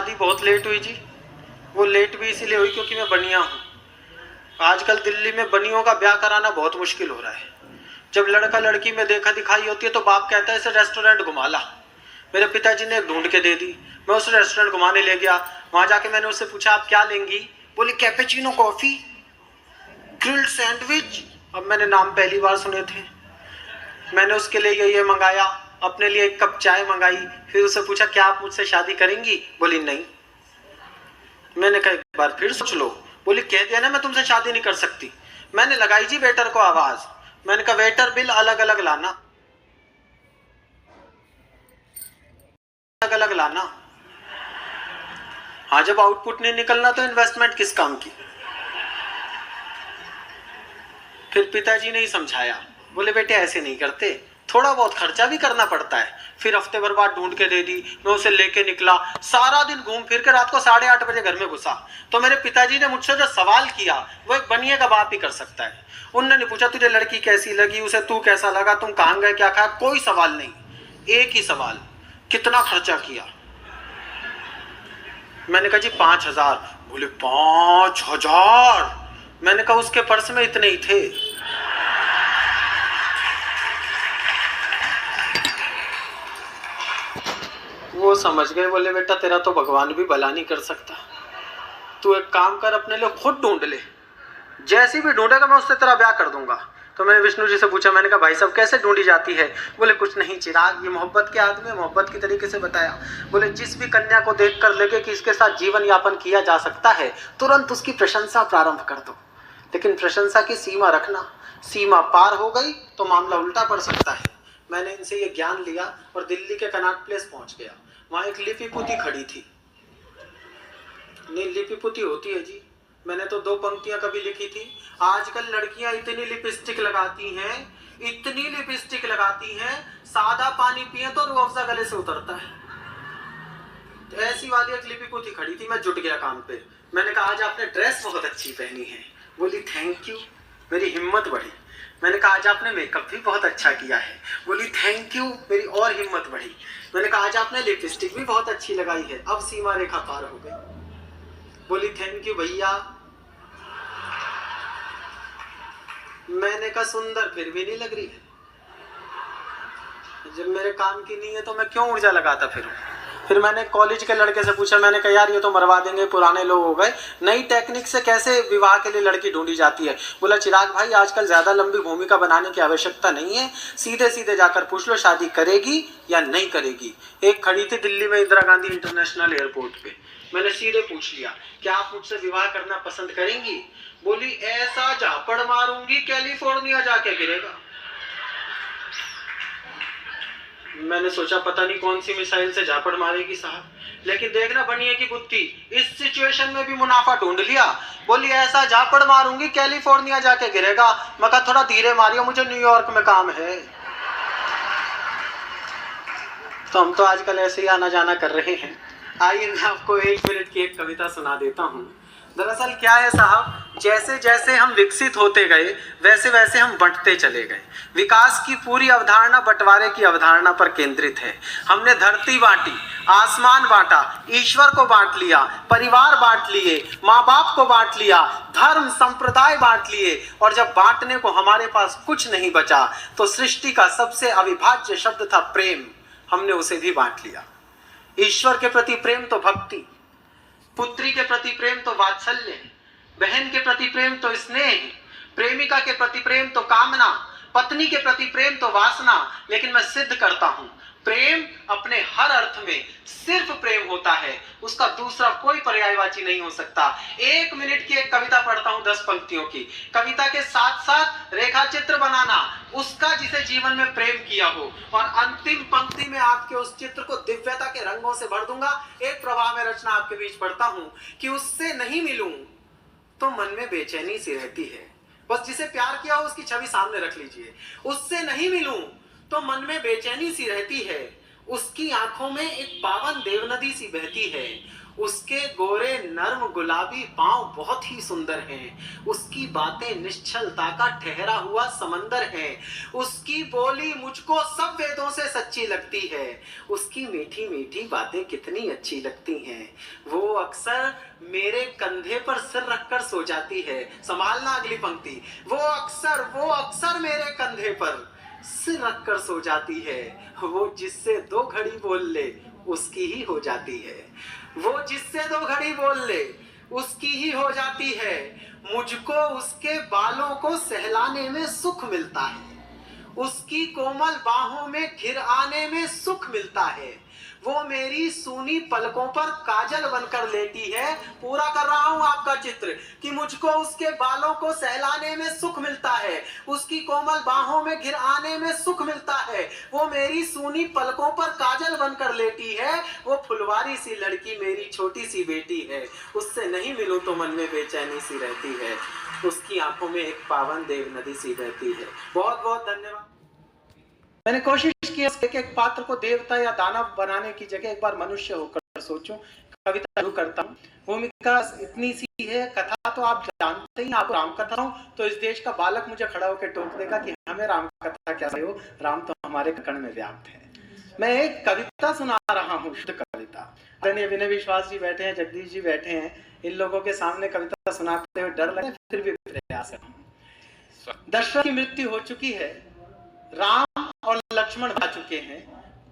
शादी बहुत लेट हुई जी। वो लेट भी इसीलिए हुई क्योंकि मैं बनिया हूँ। आजकल दिल्ली में बनियों का ब्याह कराना बहुत मुश्किल हो रहा है। जब लड़का लड़की में देखा दिखाई होती है तो बाप कहता है इसे रेस्टोरेंट घुमा ला। मेरे पिताजी ने ढूंढ के दे दी। मैं उसे रेस्टोरेंट घुमाने ले गया। वहां जाके मैंने उससे पूछा आप क्या लेंगी? बोली कैपेचिनो कॉफी, ग्रिल्ड सैंडविच। अब मैंने नाम पहली बार सुने थे। मैंने उसके लिए ये मंगाया, अपने लिए एक कप चाय मंगाई। फिर उसे पूछा क्या आप मुझसे शादी करेंगी? बोली नहीं। मैंने कहा एक बार फिर सोच लो। बोली कह दिया ना मैं तुमसे शादी नहीं कर सकती। मैंने लगाई जी वेटर को आवाज। मैंने कहा वेटर बिल अलग अलग लाना, अलग अलग लाना। हाँ, जब आउटपुट नहीं निकलना तो इन्वेस्टमेंट किस काम की। फिर पिताजी ने ही समझाया। बोले बेटे ऐसे नहीं करते, थोड़ा बहुत खर्चा भी करना पड़ता है। फिर हफ्ते भर बाद ढूंढ के दे दी। मैं उसे लेके निकला, सारा दिन घूम फिर के रात को 8:30 बजे घर में घुसा। तो मेरे पिताजी ने मुझसे जो सवाल किया वो एक बनिए का बाप ही कर सकता है। उन्होंने नहीं पूछा तुझे लड़की कैसी लगी, उसे तू कैसा लगा, तुम कहाँ गए, क्या खाया, कोई सवाल नहीं। एक ही सवाल, कितना खर्चा किया। मैंने कहा जी 5,000। बोले 5,000? मैंने कहा उसके पर्स में इतने ही थे। वो समझ गए, बोले बेटा तेरा तो भगवान भी भला नहीं कर सकता, तू एक काम कर अपने लिए खुद ढूंढ ले, जैसी भी ढूंढेगा मैं उससे तेरा ब्याह कर दूंगा। तो मैंने विष्णु जी से पूछा, मैंने कहा भाई साहब कैसे ढूंढी जाती है? बोले कुछ नहीं चिराग, ये मोहब्बत के आदमी है, मोहब्बत की तरीके से बताया। बोले जिस भी कन्या को देख कर लगे कि इसके साथ जीवन यापन किया जा सकता है तुरंत उसकी प्रशंसा प्रारंभ कर दो, लेकिन प्रशंसा की सीमा रखना। सीमा पार हो गई तो मामला उल्टा पड़ सकता है। मैंने इनसे ये ज्ञान लिया और दिल्ली के कनॉट प्लेस पहुंच गया। वहां एक लिपिपुती खड़ी थी। नहीं, लिपिपुती होती है जी। मैंने तो 2 पंक्तियां कभी लिखी थी। आजकल लड़कियां इतनी लिपस्टिक लगाती हैं, इतनी लिपस्टिक लगाती हैं, सादा पानी पिए तो रूह अफ़ज़ा गले से उतरता है। तो ऐसी वाली एक लिपिपुती खड़ी थी। मैं जुट गया काम पे। मैंने कहा आज आपने ड्रेस बहुत अच्छी पहनी है। बोली थैंक यू। मेरी हिम्मत बढ़ी। मैंने कहा आज आपने मेकअप भी बहुत अच्छा किया है। बोली थैंक यू। मेरी और हिम्मत बढ़ी। मैंने कहा आज आपने लिपस्टिक भी बहुत अच्छी लगाई है। अब सीमा रेखा पार हो गई। बोली थैंक यू भैया। मैंने कहा सुंदर फिर भी नहीं लग रही है। जब मेरे काम की नहीं है तो मैं क्यों ऊर्जा लगाता फिरूं? फिर मैंने कॉलेज के लड़के से पूछा, मैंने कहा यार ये तो मरवा देंगे, पुराने लोग हो गए, नई टेक्निक से कैसे विवाह के लिए लड़की ढूंढी जाती है? बोला चिराग भाई आजकल ज्यादा लंबी भूमिका बनाने की आवश्यकता नहीं है, सीधे सीधे जाकर पूछ लो शादी करेगी या नहीं करेगी। एक खड़ी थी दिल्ली में इंदिरा गांधी इंटरनेशनल एयरपोर्ट पे। मैंने सीधे पूछ लिया क्या आप मुझसे विवाह करना पसंद करेंगी? बोली ऐसा झापड़ मारूंगी कैलिफोर्निया जाके गिरेगा। मैंने सोचा पता नहीं कौन सी मिसाइल से झापड़ मारेगी साहब, लेकिन देखना बनिए की बुद्धि, इस सिचुएशन में भी मुनाफा ढूंढ लिया। बोली ऐसा झापड़ मारूंगी कैलिफोर्निया जाके गिरेगा। मैं कहा थोड़ा धीरे मारियो, मुझे न्यूयॉर्क में काम है। तो हम तो आजकल ऐसे ही आना जाना कर रहे हैं। आइए मैं आपको 1 मिनट की एक कविता सुना देता हूँ। दरअसल क्या है साहब, जैसे जैसे हम विकसित होते गए वैसे वैसे हम बंटते चले गए। विकास की पूरी अवधारणा बंटवारे की अवधारणा पर केंद्रित है। हमने धरती बांटी, आसमान बांटा, ईश्वर को बांट लिया, परिवार बांट लिए, माँ बाप को बांट लिया, धर्म संप्रदाय बांट लिए, और जब बांटने को हमारे पास कुछ नहीं बचा तो सृष्टि का सबसे अविभाज्य शब्द था प्रेम, हमने उसे भी बांट लिया। ईश्वर के प्रति प्रेम तो भक्ति, पुत्री के प्रति प्रेम तो वात्सल्य, बहन के प्रति प्रेम तो स्नेह, प्रेमिका के प्रति प्रेम तो कामना, पत्नी के प्रति प्रेम तो वासना। लेकिन मैं सिद्ध करता हूं प्रेम अपने हर अर्थ में सिर्फ प्रेम होता है, उसका दूसरा कोई पर्यायवाची नहीं हो सकता। 1 मिनट की एक कविता पढ़ता हूं 10 पंक्तियों की। कविता के साथ साथ रेखा चित्र बनाना उसका जिसे जीवन में प्रेम किया हो, और अंतिम पंक्ति में आपके उस चित्र को दिव्यता के रंगों से भर दूंगा। एक प्रवाह में रचना आपके बीच पढ़ता हूं कि उससे नहीं मिलूं तो मन में बेचैनी सी रहती है। बस जिसे प्यार किया हो उसकी छवि सामने रख लीजिए। उससे नहीं मिलूं तो मन में बेचैनी सी रहती है, उसकी आंखों में एक पावन देवनदी सी बहती है। उसके गोरे नर्म गुलाबी पांव बहुत ही सुंदर हैं। उसकी बातें निश्चलता का ठहरा हुआ समंदर है। उसकी बोली मुझको सब वेदों से सच्ची लगती है। उसकी मीठी मीठी बातें कितनी अच्छी लगती हैं। वो अक्सर मेरे कंधे पर सिर रखकर सो जाती है। संभालना अगली पंक्ति। वो अक्सर मेरे कंधे पर सिर रखकर सो जाती है। वो जिससे दो घड़ी बोल ले उसकी ही हो जाती है। वो जिससे दो घड़ी बोल ले उसकी ही हो जाती है। मुझको उसके बालों को सहलाने में सुख मिलता है। उसकी कोमल बाहों में घिर आने में सुख मिलता है। वो मेरी सूनी पलकों पर काजल बनकर लेटी है। पूरा कर रहा हूं आपका चित्र कि मुझको उसके बालों को सहलाने में सुख मिलता है। उसकी कोमल बाहों में घिर आने में सुख मिलता है। वो मेरी सूनी पलकों पर काजल बनकर लेटी है। वो फुलवारी सी लड़की मेरी छोटी सी बेटी है। उससे नहीं मिलूं तो मन में बेचैनी सी रहती है। उसकी आंखों में एक पावन देव नदी सी बहती है। बहुत बहुत धन्यवाद। मैंने कोशिश की एक एक पात्र को देवता या दानव बनाने की जगह एक बार मनुष्य होकर सोचूं। कविता शुरू करता हूँ। भूमिका इतनी सी है, कथा तो आप जानते ही। आप राम कथा हूँ तो इस देश का बालक मुझे खड़ा होकर टोक देगा कि हमें राम कथा क्या हो। राम तो हमारे कण में व्याप्त है। मैं एक कविता सुना रहा हूँ, शुद्ध कविता। आदरणीय विनय विश्वास जी बैठे हैं, जगदीश जी बैठे हैं। इन लोगों के सामने कविता सुनाते हुए डर लगे, फिर भी प्रयास करूँ। दशरथ की मृत्यु हो चुकी है। राम और लक्ष्मण आ चुके हैं।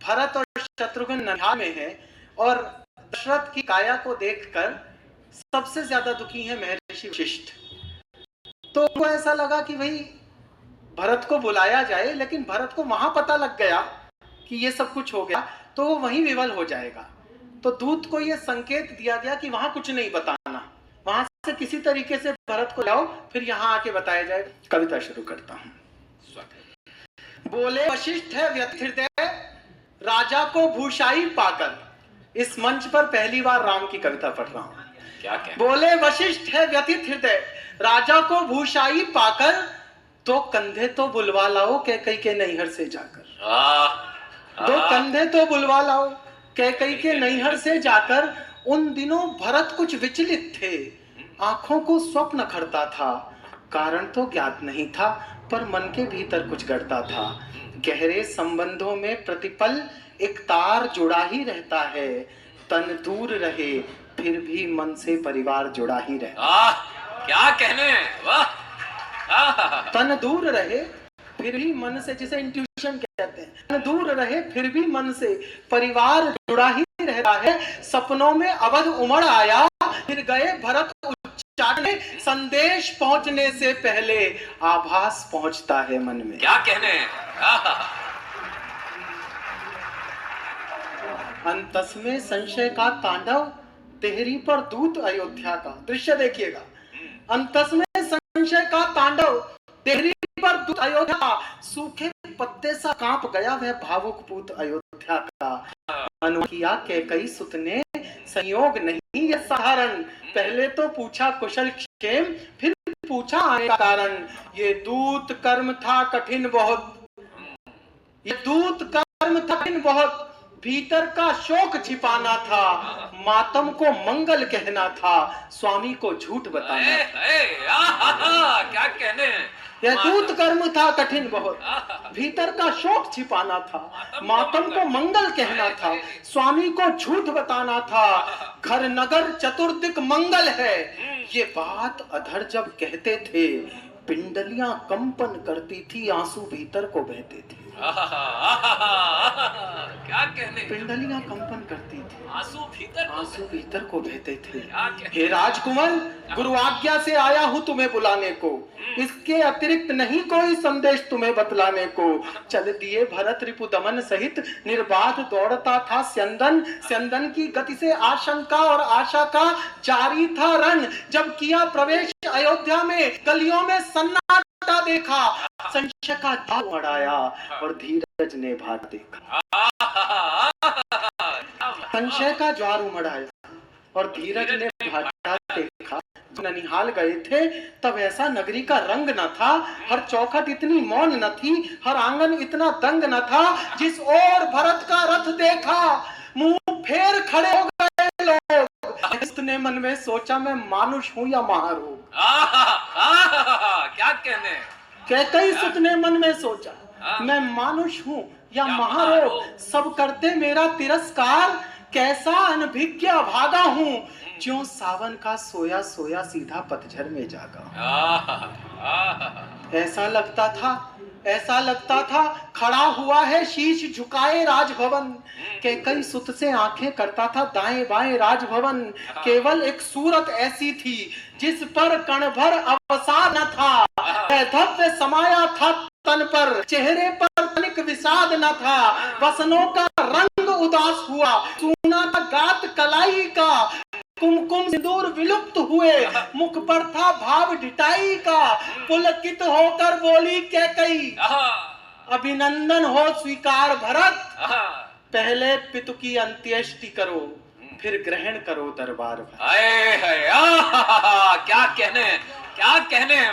भरत और शत्रुघ्न ननिहाल में हैं और दशरथ की काया को देखकर सबसे ज्यादा दुखी है महर्षि वशिष्ठ। तो उनको ऐसा लगा कि भाई भरत को बुलाया जाए, लेकिन भरत को वहां पता लग गया कि ये सब कुछ हो गया तो वो वहीं विवल हो जाएगा। तो दूत को ये संकेत दिया गया कि वहां कुछ नहीं बताना, वहां से किसी तरीके से भरत को लाओ, फिर यहाँ आके बताया जाए। कविता शुरू करता हूं। बोले वशिष्ठ है व्यथित हृदय राजा को भूषाई पाकर। इस मंच पर पहली बार राम की कविता पढ़ रहा हूं। क्या बोले वशिष्ठ है व्यथित हृदय राजा को भूषाई पाकर। तो कंधे तो बुलवा लाओ कैकई के नैहर से जाकर। दो कंधे तो बुलवा लाओ कैकई के नैहर से जाकर। उन दिनों भरत कुछ विचलित थे, आंखों को स्वप्न खड़ता था। कारण तो ज्ञात नहीं था पर मन के भीतर कुछ गड़ता था। गहरे संबंधों में प्रतिपल एक तार जुड़ा ही रहता है। तन दूर रहे फिर भी मन से परिवार जुड़ा ही रहता। क्या कहने, वाह। तन दूर रहे फिर भी मन से, जिसे इंट्यूशन कहते हैं, तन दूर रहे फिर भी मन से परिवार जुड़ा ही रहता है। सपनों में अवध उमड़ आया फिर गए भरत उच्चाटने। संदेश पहुंचने से पहले आभास पहुंचता है मन में। क्या कहने। अंतस में संशय का तांडव तेहरी पर दूत अयोध्या का। दृश्य देखिएगा। अंतस में संशय का तांडव तेहरी पर दूत अयोध्या का। सूखे पत्ते सा कांप गया वह भावुक पूत अयोध्या का। अनुकिया कैकई सुत ने संयोग नहीं यह साधारण। पहले तो पूछा कुशल क्षेम फिर पूछा आने का कारण। ये दूत कर्म था कठिन बहुत, ये दूत कर्म था कठिन बहुत। भीतर का शोक छिपाना था, मातम को मंगल कहना था, स्वामी को झूठ बताना। क्या कहने। यह दूत कर्म था कठिन बहुत, भीतर का शोक छिपाना था, मातम को मंगल कहना था, स्वामी को झूठ बताना था। घर नगर चतुर्दिक मंगल है, ये बात अधर जब कहते थे। पिंडलियां कंपन करती थी, आंसू भीतर को बहते थे। क्या कहने। पिंडलियां कंपन करती थी, आंसू भीतर को बहते थे। हे राजकुमार, गुरु आज्ञा से आया हूँ तुम्हें बुलाने को। इसके अतिरिक्त नहीं कोई संदेश तुम्हें बतलाने को। चल दिए भरत रिपु दमन सहित, निर्बाध दौड़ता था स्यंदन। स्यंदन की गति से आशंका और आशा का जारी था रण। जब किया प्रवेश अयोध्या में, गलियों में सन्नाटा देखा। संशय का जाल बढ़ाया और धीरज ने भाट देखा। संशय का ज्वार उमड़ आया और धीरज ने भाटा देखा। ननिहाल गए थे तब ऐसा नगरी का रंग न था, हर चौखट इतनी मौन न थी, हर आंगन इतना दंग न था। जिस ओर भरत का रथ देखा मुंह फेर खड़े हो गए लोग। उसने मन में सोचा मैं मानुष हूं या महारोग। क्या कहने। कैकई सुत ने मन में सोचा मैं मानुष हूं या महारोग, सब करते मेरा तिरस्कार, कैसा अनभिज्ञ भागा हूं, ज्यों सावन का सोया सोया सीधा पतझड़ में जागा। ऐसा लगता था खड़ा हुआ है शीश झुकाए राजभवन। कैकई सुत से आंखें करता था दाएं बाएं राजभवन। केवल एक सूरत ऐसी थी जिस पर कण भर अवसाद न था, धव्य समाया था तन पर, चेहरे पर तनिक विषाद न था। वसनों का रंग उदास हुआ, सूना का गात कलाई का, कुमकुम सिंदूर विलुप्त हुए, मुख पर था भाव ढिठाई का। पुलकित होकर बोली कैकई अभिनंदन हो स्वीकार भरत, पहले पितु की अंत्येष्टि करो फिर ग्रहण करो दरबार। क्या कहने।